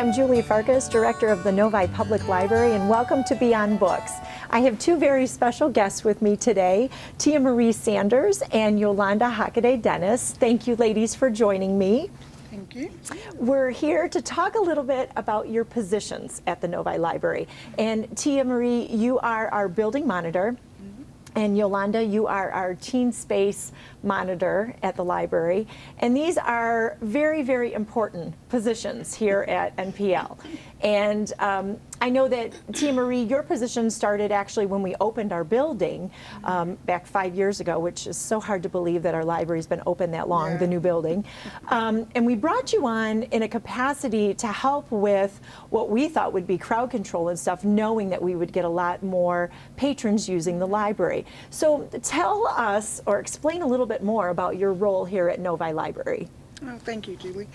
I'm Julie Farkas, Director of the Novi Public Library, and welcome to Beyond Books. I have two very special guests with me today, Tia Marie Sanders and Yolanda Hockaday-Dennis. Thank you, ladies, for joining me. Thank you. We're here to talk a little bit about your positions at the Novi Library. And Tia Marie, you are our building monitor. And Yolanda, you are our teen space monitor at the library. And these are very, very important positions here at NPL. And I know that, Tia Marie, your position started actually when we opened our building back 5 years ago, which is so hard to believe that our library's been open that long, the new building. And we brought you on in a capacity to help with what we thought would be crowd control and stuff, knowing that we would get a lot more patrons using the library. So tell us, or explain a little bit more about your role here at Novi Library. Oh, thank you, Julie.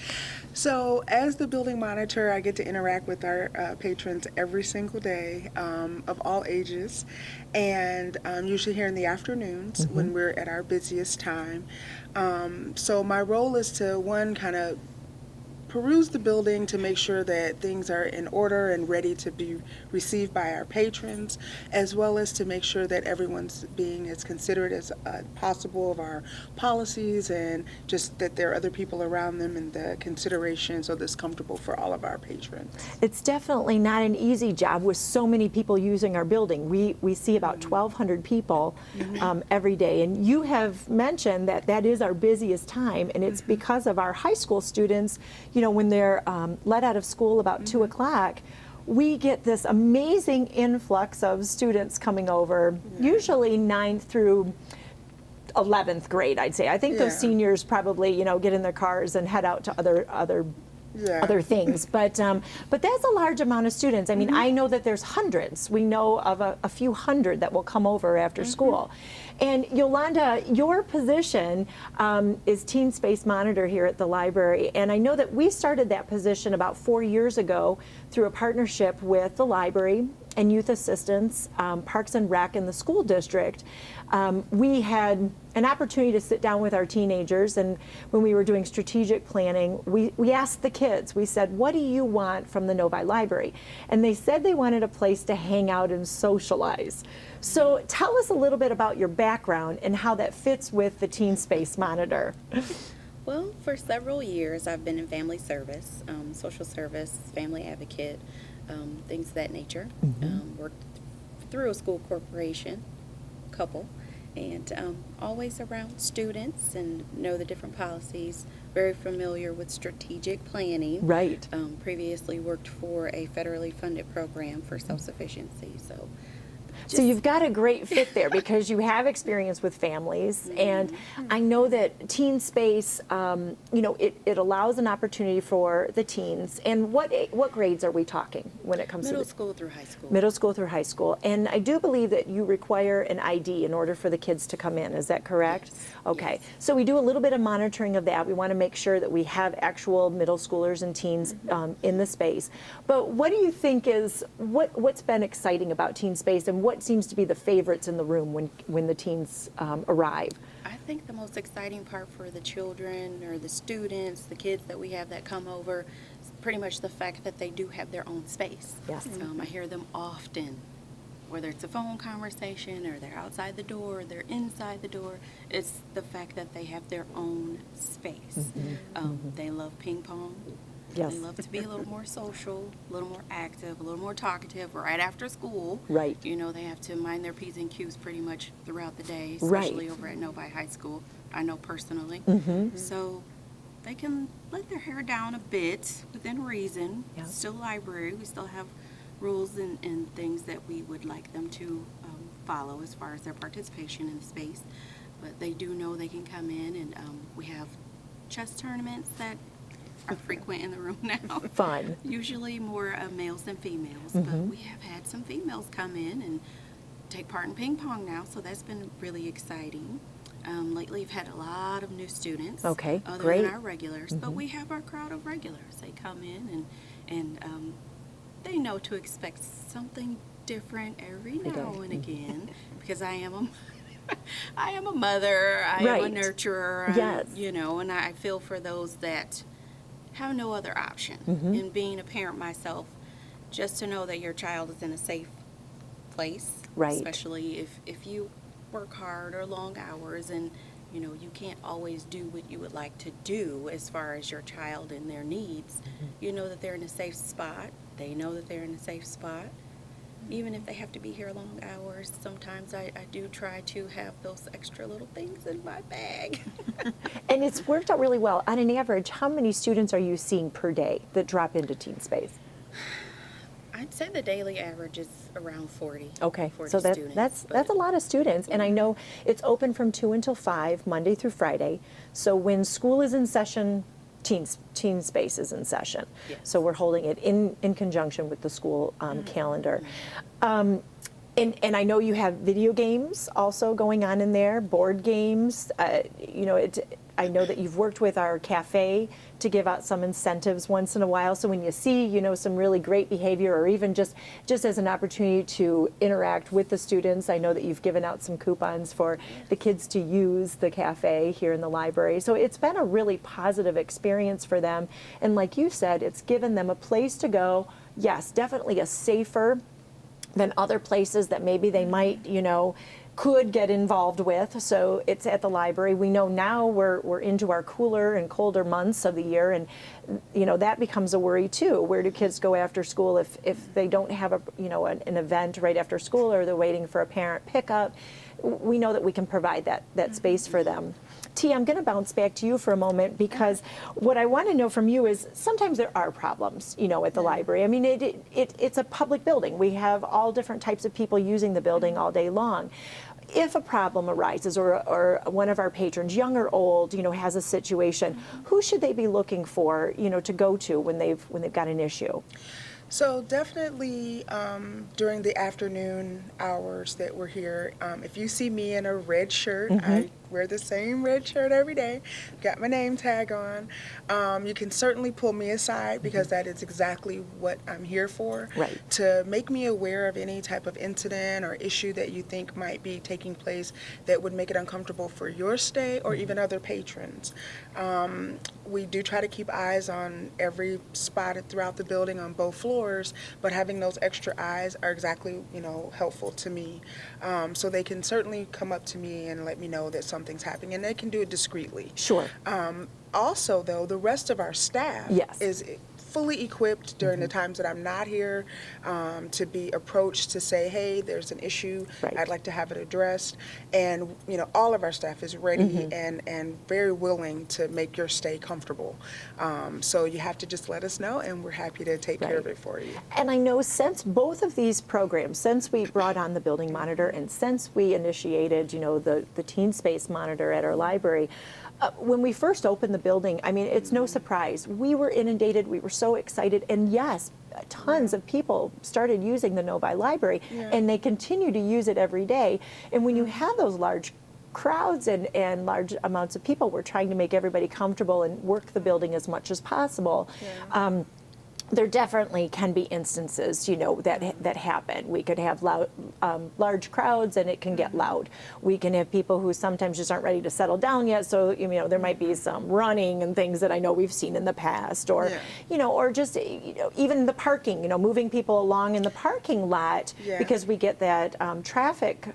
So as the building monitor, I get to interact with our patrons every single day of all ages, and usually here in the afternoons when we're at our busiest time. So my role is to, one, kind of peruse the building to make sure that things are in order and ready to be received by our patrons, as well as to make sure that everyone's being as considerate as possible of our policies, and just that there are other people around them and the consideration, so that's comfortable for all of our patrons. It's definitely not an easy job with so many people using our building. We see about 1,200 people every day, and you have mentioned that that is our busiest time, and it's because of our high school students. You know, when they're let out of school about 2 o'clock, we get this amazing influx of students coming over, usually 9th through 11th grade, I'd say. I think those seniors probably, you know, get in their cars and head out to other things, but that's a large amount of students. I mean, I know that there's hundreds. We know of a few hundred that will come over after school. And Yolanda, your position is Teen Space Monitor here at the library, and I know that we started that position about 4 years ago through a partnership with the library and Youth Assistance, Parks and Rec, and the school district. We had an opportunity to sit down with our teenagers, and when we were doing strategic planning, we asked the kids, we said, what do you want from the Novi Library? And they said they wanted a place to hang out and socialize. So tell us a little bit about your background and how that fits with the Teen Space Monitor. Well, for several years I've been in family service, social service, family advocate, things of that nature. Worked through a school corporation, couple, and always around students and know the different policies, very familiar with strategic planning. Right. Previously worked for a federally funded program for self-sufficiency, So you've got a great fit there because you have experience with families, and I know that Teen Space, you know, it allows an opportunity for the teens. And what grades are we talking when it comes to middle school through high school? Middle school through high school. And I do believe that you require an ID in order for the kids to come in. Is that correct? Yes. Okay. Yes. So we do a little bit of monitoring of that. We want to make sure that we have actual middle schoolers and teens in the space. But what do you think is what's been exciting about Teen Space, and what seems to be the favorites in the room when the teens arrive? I think the most exciting part for the children or the students, the kids that we have that come over, is pretty much the fact that they do have their own space. Yes. I hear them often, whether it's a phone conversation or they're outside the door, or they're inside the door, it's the fact that they have their own space. They love ping pong. Yes. They love to be a little more social, a little more active, a little more talkative right after school. Right. You know, they have to mind their P's and Q's pretty much throughout the day, Right. especially over at Novi High School, I know personally. So they can let their hair down a bit within reason. Yeah. It's still a library. We still have rules and things that we would like them to follow as far as their participation in the space. But they do know they can come in, and we have chess tournaments that are frequent in the room now. Fun. Usually more males than females, but we have had some females come in and take part in ping pong now, so that's been really exciting. Lately we've had a lot of new students, Okay, other great. than our regulars, but we have our crowd of regulars. They come in and they know to expect something different every now and again, because I am a mother, I am a nurturer, Yes. you know, and I feel for those that have no other option. And being a parent myself, just to know that your child is in a safe place, Right. especially if you work hard or long hours and you can't always do what you would like to do as far as your child and their needs. You know that they're in a safe spot. They know that they're in a safe spot. Even if they have to be here long hours, sometimes I do try to have those extra little things in my bag. And it's worked out really well. On an average, how many students are you seeing per day that drop into Teen Space? I'd say the daily average is around 40. Okay, 40 so students, that's but- a lot of students, and I know it's open from 2 until 5, Monday through Friday. So when school is in session, Teen Space is in session. Yes. So we're holding it in conjunction with the school calendar. And I know you have video games also going on in there, board games. I know that you've worked with our cafe to give out some incentives once in a while. So when you see, some really great behavior, or even just as an opportunity to interact with the students, I know that you've given out some coupons for the kids to use the cafe here in the library. So it's been a really positive experience for them. And like you said, it's given them a place to go. Yes, definitely a safer than other places that maybe they might, could get involved with. So it's at the library. We know now we're into our cooler and colder months of the year, and that becomes a worry too. Where do kids go after school if they don't have an event right after school, or they're waiting for a parent pickup? We know that we can provide that space for them. T, I'm going to bounce back to you for a moment, because what I want to know from you is sometimes there are problems, at the library. I mean, it's a public building. We have all different types of people using the building all day long. If a problem arises, or one of our patrons, young or old, has a situation, who should they be looking for, to go to when they've got an issue? So definitely during the afternoon hours that we're here, if you see me in a red shirt, I wear the same red shirt every day, got my name tag on, you can certainly pull me aside, because that is exactly what I'm here for, Right. to make me aware of any type of incident or issue that you think might be taking place that would make it uncomfortable for your stay or even other patrons. We do try to keep eyes on every spot throughout the building on both floors, but having those extra eyes are exactly, helpful to me. So they can certainly come up to me and let me know that something's happening, and they can do it discreetly. Sure. Also, though, the rest of our staff Yes. is fully equipped during the times that I'm not here to be approached to say, hey, there's an issue, Right. I'd like to have it addressed. And, all of our staff is ready and very willing to make your stay comfortable. So you have to just let us know, and we're happy to take care of Right. it for you. And I know since both of these programs, since we brought on the building monitor, and since we initiated, the Teen Space monitor at our library, when we first opened the building, I mean, it's no surprise. We were inundated. We were so excited. And yes, tons of people started using the Novi Library, and they continue to use it every day. And when you have those large crowds and large amounts of people, we're trying to make everybody comfortable and work the building as much as possible. There definitely can be instances, that happen. We could have large crowds, and it can get loud. We can have people who sometimes just aren't ready to settle down yet, so there might be some running and things that I know we've seen in the past, or or just even the parking, moving people along in the parking lot, because we get that traffic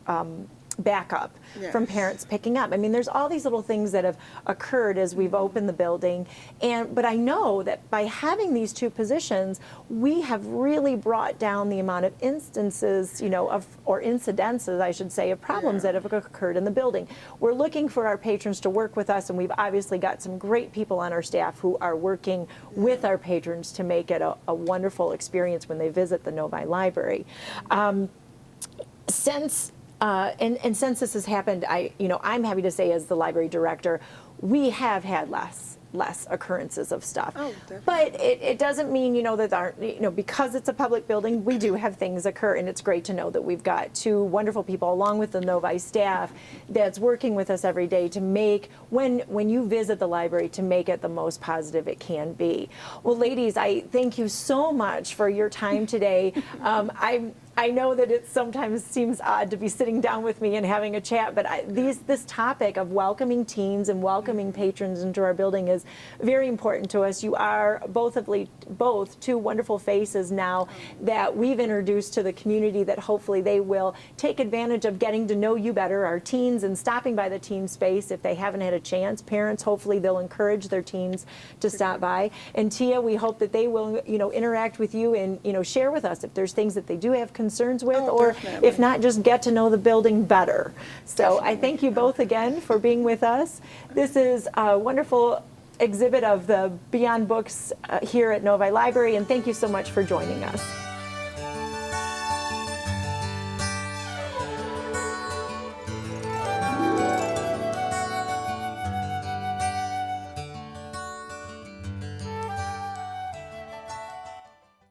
backup from parents picking up. I mean, there's all these little things that have occurred as we've opened the building, but I know that by having these two positions, we have really brought down the amount of instances, or incidences, I should say, of problems that have occurred in the building. We're looking for our patrons to work with us, and we've obviously got some great people on our staff who are working with our patrons to make it a wonderful experience when they visit the Novi Library. Since this has happened, I'm happy to say, as the library director, we have had less occurrences of stuff. Oh, definitely. But it doesn't mean, that aren't, because it's a public building, we do have things occur, and it's great to know that we've got two wonderful people, along with the Novi staff, that's working with us every day to make, when you visit the library, to make it the most positive it can be. Well, ladies, I thank you so much for your time today. I know that it sometimes seems odd to be sitting down with me and having a chat, but this topic of welcoming teens and welcoming patrons into our building is very important to us. You are both two wonderful faces now that we've introduced to the community that hopefully they will take advantage of getting to know you better, our teens, and stopping by the teen space if they haven't had a chance. Parents, hopefully they'll encourage their teens to stop by. And Tia, we hope that they will, interact with you and, share with us if there's things that they do have concerns with, or definitely. if not, just get to know the building better. So I thank you both again for being with us. This is a wonderful exhibit of the Beyond Books here at Novi Library, and thank you so much for joining us.